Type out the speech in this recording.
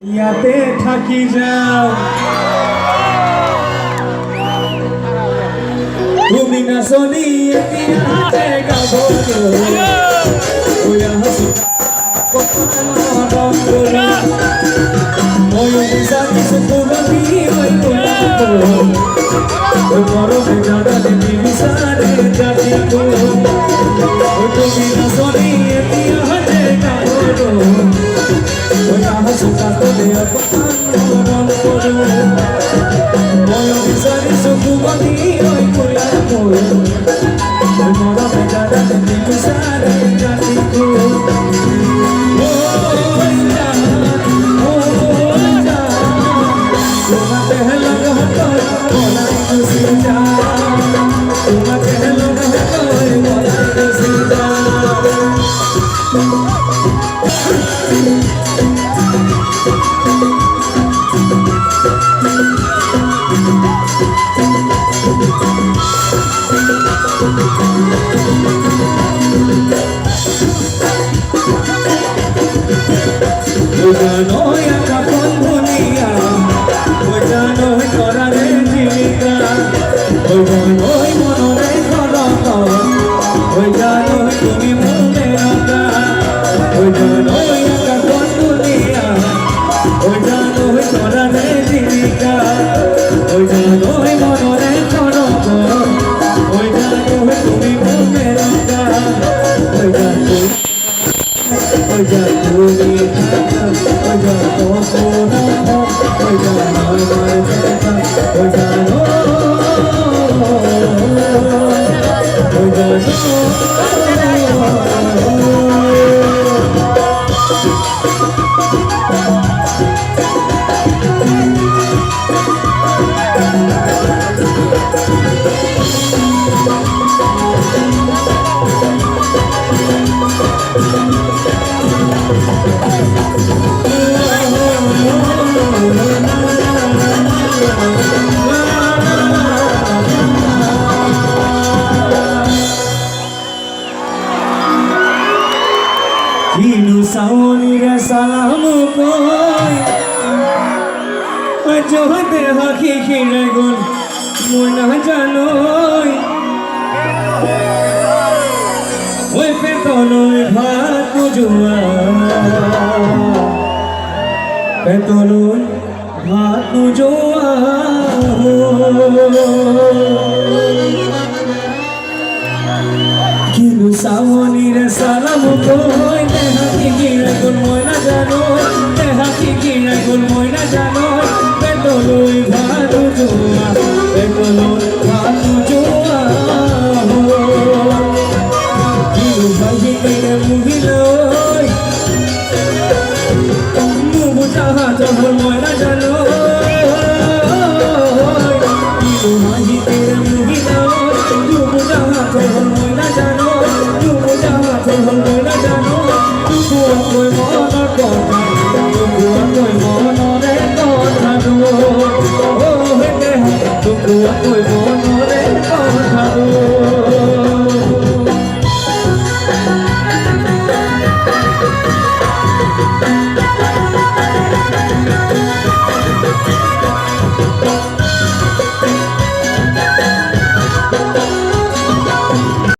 ইয়াতে থাকি যাও তুমি না শুনি এতিয়াতে গাব ওয়া হাসি ময়ো বিজাতি সুপুরবি ওই গোলাপ ওই মরমে জানালে বিবিসারে জাতি গো তুমি না শুনি এতিয়াতে গাব ওই হাসি কাটলে অপমান করো ময়ো বিজাতি সুপুরবি ওই গোলাপ ওই মরমে জানালে বিবিসারে জাতি গো सावनीरे सलाम कोई जो देहा की खिरे गुल मुना जानोई ओए पे तोलोई भात जुआ पे तोलोई भात जुआ किनु सावनीरे सलाम कोई देहा की गिरे गुल मोय ना जानो देहा की गिरे गुल मोय ना जानो